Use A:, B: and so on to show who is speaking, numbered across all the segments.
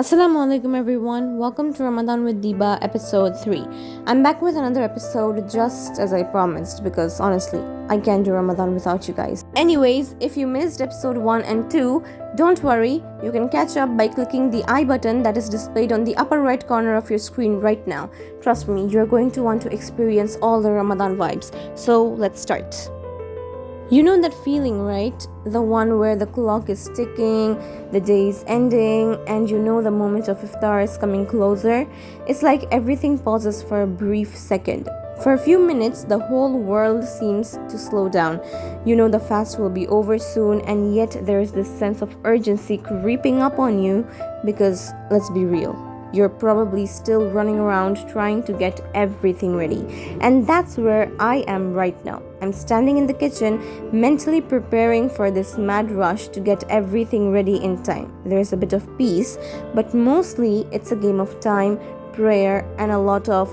A: Assalamu alaikum everyone. Welcome to Ramadan with Diba episode 3. I'm back with another episode just as I promised because honestly, I can't do Ramadan without you guys. Anyways, if you missed episode 1 and 2, don't worry, you can catch up by clicking the I button that is displayed on the upper right corner of your screen right now. Trust me, you're going to want to experience all the Ramadan vibes. So, let's start. You know that feeling, right? The one where the clock is ticking, the day is ending, and you know the moment of iftar is coming closer. It's like everything pauses for a brief second. For a few minutes, the whole world seems to slow down. You know the fast will be over soon, and yet there is this sense of urgency creeping up on you because, let's be real, you're probably still running around trying to get everything ready. And that's where I am right now. I'm standing in the kitchen, mentally preparing for this mad rush to get everything ready in time. There's a bit of peace, but mostly it's a game of time, prayer, and a lot of,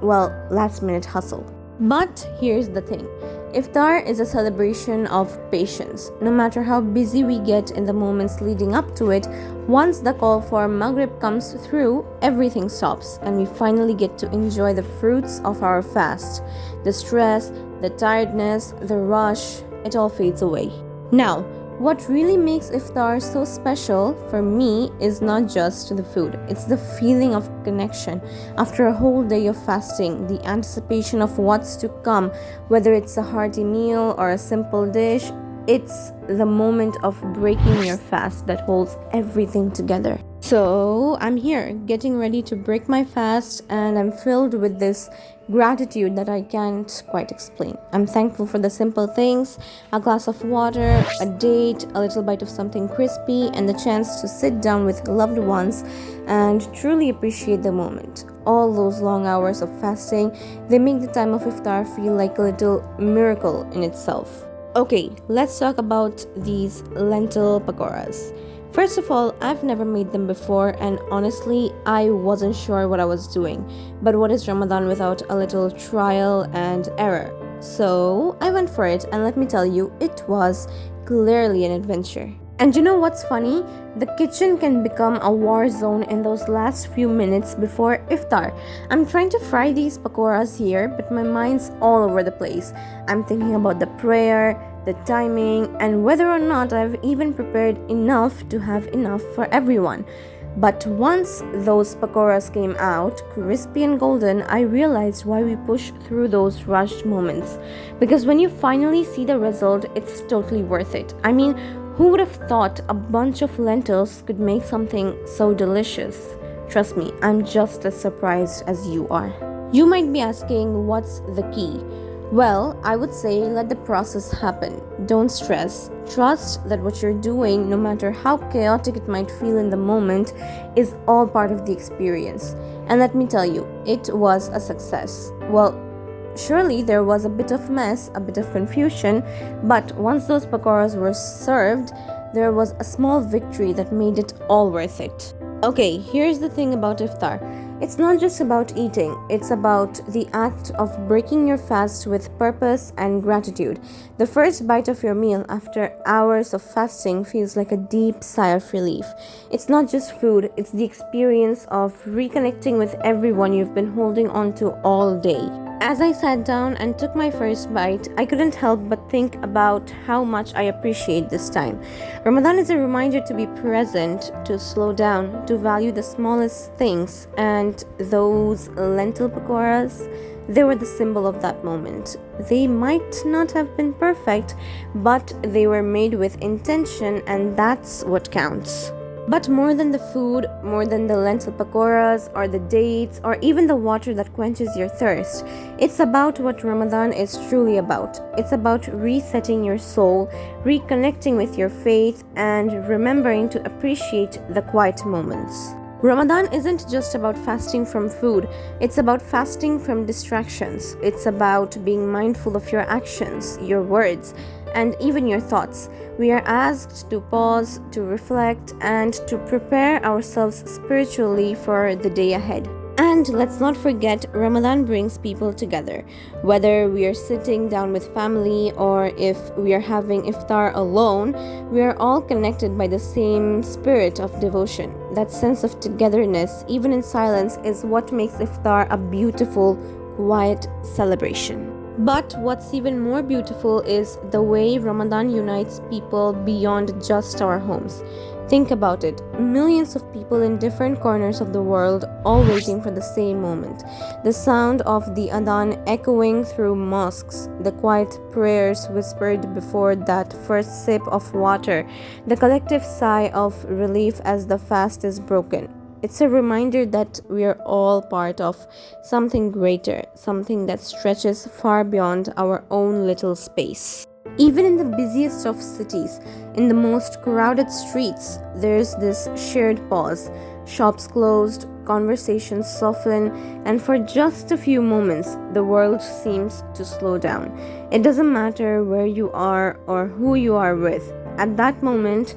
A: last minute hustle. But here's the thing. Iftar is a celebration of patience. No matter how busy we get in the moments leading up to it, once the call for Maghrib comes through, everything stops and we finally get to enjoy the fruits of our fast. The stress, the tiredness, the rush, it all fades away. Now, what really makes iftar so special for me is not just the food, it's the feeling of connection. After a whole day of fasting, the anticipation of what's to come, whether it's a hearty meal or a simple dish, it's the moment of breaking your fast that holds everything together. So I'm here getting ready to break my fast, and I'm filled with this gratitude that I can't quite explain. I'm thankful for the simple things: a glass of water, a date, a little bite of something crispy, and the chance to sit down with loved ones and truly appreciate the moment. All those long hours of fasting, they make the time of iftar feel like a little miracle in itself. Okay, let's talk about these lentil pakoras. First of all, I've never made them before, and honestly, I wasn't sure what I was doing. But what is Ramadan without a little trial and error? So I went for it, and let me tell you, it was clearly an adventure. And you know what's funny? The kitchen can become a war zone in those last few minutes before iftar. I'm trying to fry these pakoras here, but my mind's all over the place. I'm thinking about the prayer, the timing, and whether or not I've even prepared enough to have enough for everyone. But once those pakoras came out, crispy and golden, I realized why we push through those rushed moments. Because when you finally see the result, it's totally worth it. I mean, who would have thought a bunch of lentils could make something so delicious? Trust me, I'm just as surprised as you are. You might be asking, what's the key? Well, I would say let the process happen. Don't stress. Trust that what you're doing, no matter how chaotic it might feel in the moment, is all part of the experience. And let me tell you, it was a success. Well, surely there was a bit of mess, a bit of confusion, but once those pakoras were served, there was a small victory that made it all worth it. Okay, here's the thing about iftar. It's not just about eating, it's about the act of breaking your fast with purpose and gratitude. The first bite of your meal after hours of fasting feels like a deep sigh of relief. It's not just food, it's the experience of reconnecting with everyone you've been holding on to all day. As I sat down and took my first bite, I couldn't help but think about how much I appreciate this time. Ramadan is a reminder to be present, to slow down, to value the smallest things, and those lentil pakoras, they were the symbol of that moment. They might not have been perfect, but they were made with intention, and that's what counts. But more than the food, more than the lentil pakoras or the dates or even the water that quenches your thirst, it's about what Ramadan is truly about. It's about resetting your soul, reconnecting with your faith, and remembering to appreciate the quiet moments. Ramadan isn't just about fasting from food, it's about fasting from distractions. It's about being mindful of your actions, your words, and even your thoughts. We are asked to pause, to reflect, and to prepare ourselves spiritually for the day ahead. And let's not forget, Ramadan brings people together. Whether we are sitting down with family or if we are having iftar alone, we are all connected by the same spirit of devotion. That sense of togetherness, even in silence, is what makes iftar a beautiful, quiet celebration. But what's even more beautiful is the way Ramadan unites people beyond just our homes. Think about it, millions of people in different corners of the world all waiting for the same moment. The sound of the adhan echoing through mosques, the quiet prayers whispered before that first sip of water, the collective sigh of relief as the fast is broken. It's a reminder that we are all part of something greater, something that stretches far beyond our own little space. Even in the busiest of cities, in the most crowded streets, there's this shared pause. Shops closed, conversations soften, and for just a few moments, the world seems to slow down. It doesn't matter where you are or who you are with. At that moment,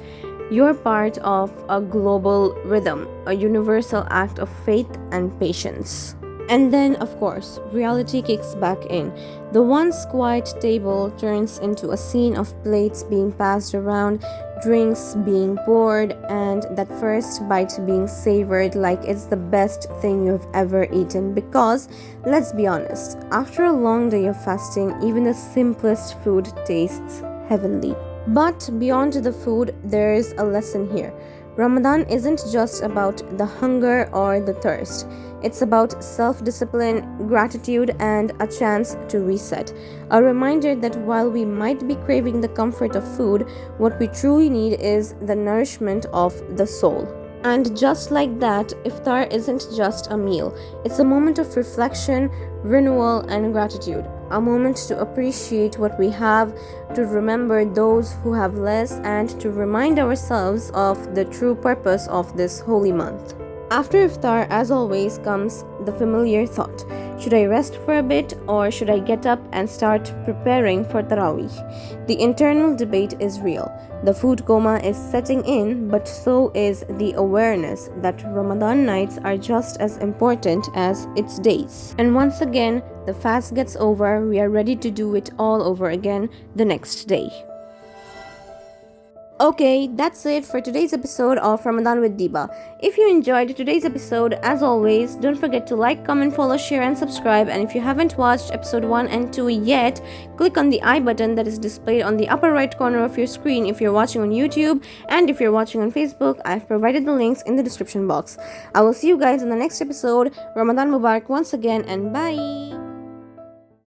A: you're part of a global rhythm, a universal act of faith and patience. And then, of course, reality kicks back in. The once quiet table turns into a scene of plates being passed around, drinks being poured, and that first bite being savored like it's the best thing you've ever eaten. Because, let's be honest, after a long day of fasting, even the simplest food tastes heavenly. But beyond the food, there is a lesson here. Ramadan isn't just about the hunger or the thirst. It's about self-discipline, gratitude, and a chance to reset. A reminder that while we might be craving the comfort of food, what we truly need is the nourishment of the soul. And just like that, iftar isn't just a meal. It's a moment of reflection, renewal, and gratitude. A moment to appreciate what we have, to remember those who have less, and to remind ourselves of the true purpose of this holy month. After iftar, as always, comes the familiar thought. Should I rest for a bit or should I get up and start preparing for Taraweeh? The internal debate is real. The food coma is setting in, but so is the awareness that Ramadan nights are just as important as its days. And once again, the fast gets over, we are ready to do it all over again the next day. Okay, that's it for today's episode of Ramadan with Diba. If you enjoyed today's episode, as always, don't forget to like, comment, follow, share, and subscribe. And if you haven't watched episode 1 and 2 yet, click on the I button that is displayed on the upper right corner of your screen if you're watching on YouTube. And if you're watching on Facebook, I've provided the links in the description box. I will see you guys in the next episode. Ramadan Mubarak once again, and bye!